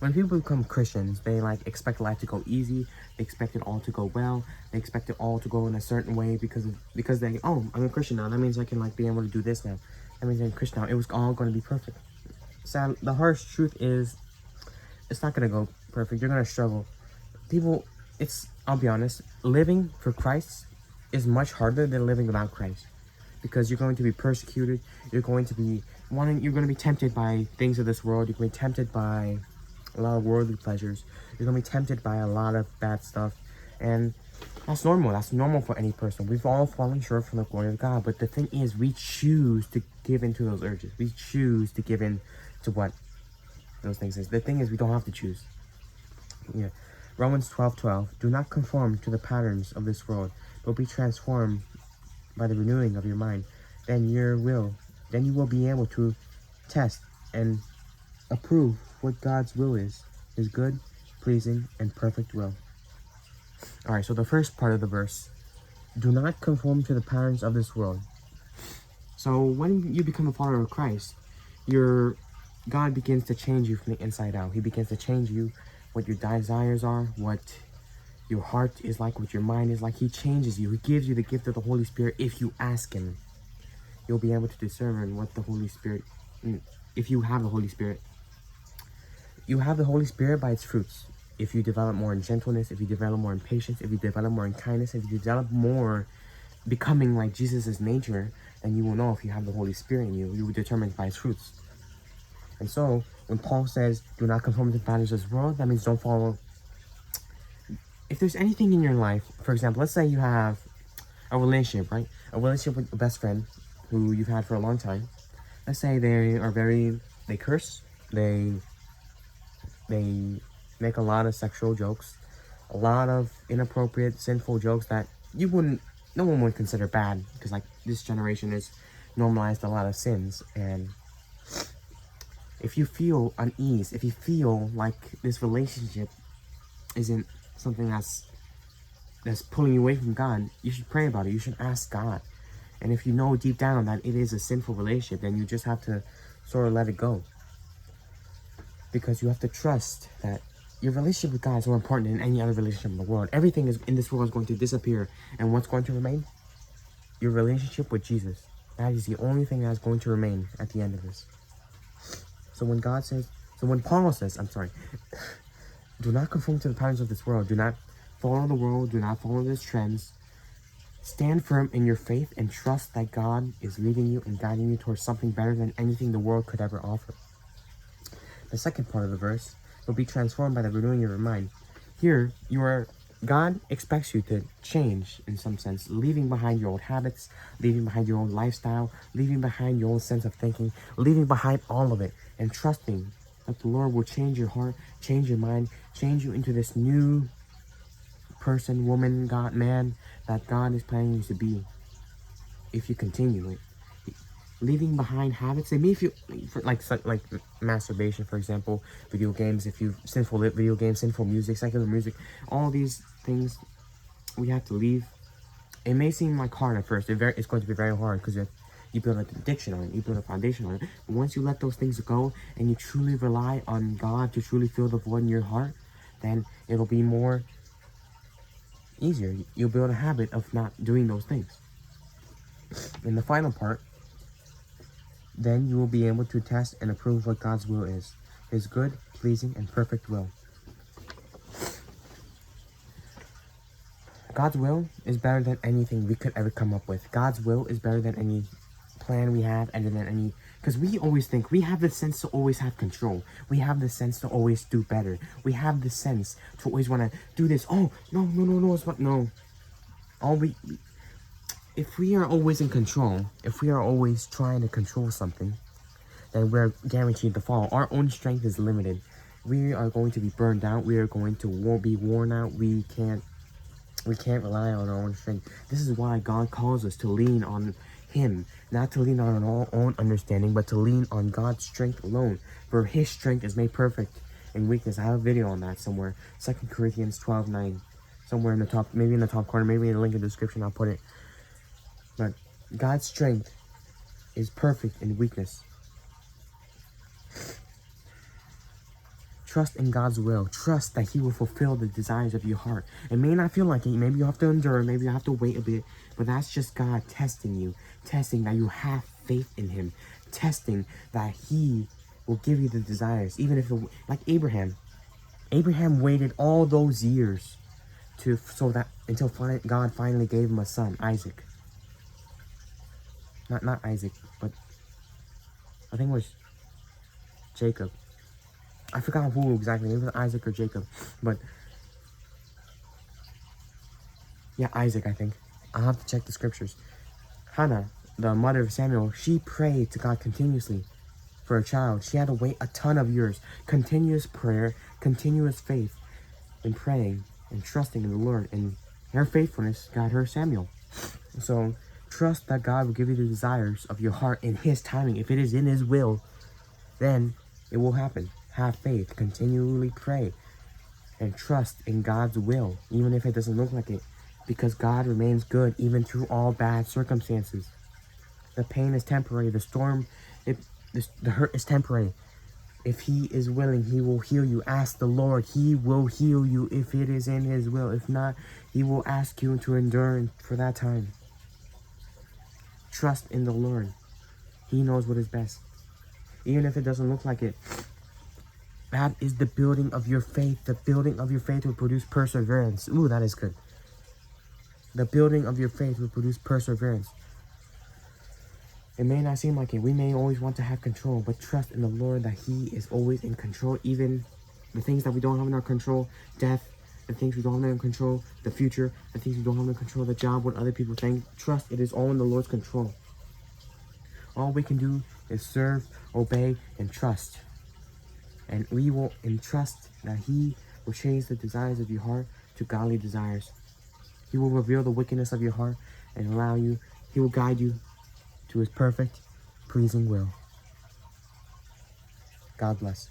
When people become Christians, they like expect life to go easy. They expect it all to go well. They expect it all to go in a certain way because they, oh, I'm a Christian now. That means I can like be able to do this now. That means I'm a Christian now. It was all going to be perfect. Sad. The harsh truth is, it's not going to go perfect. You're going to struggle. People, I'll be honest, living for Christ is much harder than living without Christ, because you're going to be persecuted. You're going to be tempted by things of this world. You're going to be tempted by a lot of worldly pleasures. You're going to be tempted by a lot of bad stuff, and that's normal. That's normal for any person. We've all fallen short from the glory of God, but the thing is, we choose to give in to those urges. We choose to give in to what those things is. The thing is, we don't have to choose. Yeah. Romans 12:12. Do not conform to the patterns of this world, but be transformed by the renewing of your mind. Then you will be able to test and approve what God's will is, his good, pleasing, and perfect will. Alright, so the first part of the verse, do not conform to the patterns of this world. So when you become a follower of Christ, God begins to change you from the inside out. He begins to change you, what your desires are, what your heart is like, what your mind is like. He changes you. He gives you the gift of the Holy Spirit. If you ask him, you'll be able to discern what the Holy Spirit, if you have the Holy Spirit. You have the Holy Spirit by its fruits. If you develop more in gentleness, if you develop more in patience, if you develop more in kindness, if you develop more becoming like Jesus' nature, then you will know if you have the Holy Spirit in you. You will determine by its fruits. And so, when Paul says, do not conform to the patterns of this world, that means don't follow. If there's anything in your life, for example, let's say you have a relationship, right? A relationship with a best friend who you've had for a long time. Let's say they curse, they make a lot of sexual jokes, a lot of inappropriate, sinful jokes that no one would consider bad, because like this generation has normalized a lot of sins. And if you feel unease, if you feel like this relationship isn't something that's pulling you away from God, you should pray about it. You should ask God. And if you know deep down that it is a sinful relationship, then you just have to sort of let it go. Because you have to trust that your relationship with God is more important than any other relationship in the world. Everything in this world is going to disappear. And what's going to remain? Your relationship with Jesus. That is the only thing that's going to remain at the end of this. So when Paul says, do not conform to the patterns of this world. Do not follow the world. Do not follow these trends. Stand firm in your faith and trust that God is leading you and guiding you towards something better than anything the world could ever offer. The second part of the verse will be transformed by the renewing of your mind. Here, God expects you to change in some sense, leaving behind your old habits, leaving behind your old lifestyle, leaving behind your old sense of thinking, leaving behind all of it, and trusting that the Lord will change your heart, change your mind, change you into this new person, woman, God, man, that God is planning you to be if you continue it. Leaving behind habits, they may feel like masturbation, for example, video games, sinful video games, sinful music, secular music, all these things we have to leave. It may seem like hard at first. It's going to be very hard because you build an addiction on it, you build a foundation on it. But once you let those things go and you truly rely on God to truly fill the void in your heart, then it'll be more easier. You'll build a habit of not doing those things. In the final part, then you will be able to test and approve what God's will is, his good, pleasing, and perfect will. God's will is better than anything we could ever come up with. God's will is better than any plan we have, and than any... Because we always think we have the sense to always have control. We have the sense to always do better. We have the sense to always want to do this. Oh, no, it's what... No. If we are always in control, if we are always trying to control something, then we're guaranteed to fall. Our own strength is limited. We are going to be burned out. We are going to be worn out. We can't rely on our own strength. This is why God calls us to lean on him, not to lean on our own understanding, but to lean on God's strength alone. For his strength is made perfect in weakness. I have a video on that somewhere. 2 Corinthians 12:9. Somewhere in the top, maybe in the top corner, maybe in the link in the description, I'll put it. But God's strength is perfect in weakness. Trust in God's will. Trust that he will fulfill the desires of your heart. It may not feel like it. Maybe you have to endure. Maybe you have to wait a bit. But that's just God testing you. Testing that you have faith in him. Testing that he will give you the desires. Even if, like Abraham. Abraham waited all those years until God finally gave him a son, Isaac. Not Isaac, but I think it was Jacob. I forgot who exactly. Maybe it was Isaac or Jacob. But yeah, Isaac, I think. I'll have to check the scriptures. Hannah, the mother of Samuel, she prayed to God continuously for a child. She had to wait a ton of years. Continuous prayer, continuous faith in praying and trusting in the Lord. And her faithfulness got her Samuel. So trust that God will give you the desires of your heart in his timing. If it is in his will, then it will happen. Have faith. Continually pray. And trust in God's will, even if it doesn't look like it. Because God remains good even through all bad circumstances. The pain is temporary. The storm, the hurt is temporary. If he is willing, he will heal you. Ask the Lord. He will heal you if it is in his will. If not, he will ask you to endure for that time. Trust in the Lord. He knows what is best. Even if it doesn't look like it. That is the building of your faith. The building of your faith will produce perseverance. Ooh, that is good. The building of your faith will produce perseverance. It may not seem like it. We may always want to have control, but trust in the Lord that he is always in control. Even the things that we don't have in our control, death, the things we don't have in control, the future, the things we don't have in control, the job, what other people think. Trust, it is all in the Lord's control. All we can do is serve, obey, and trust. And we will entrust that he will change the desires of your heart to godly desires. He will reveal the wickedness of your heart and allow you, he will guide you to his perfect, pleasing will. God bless.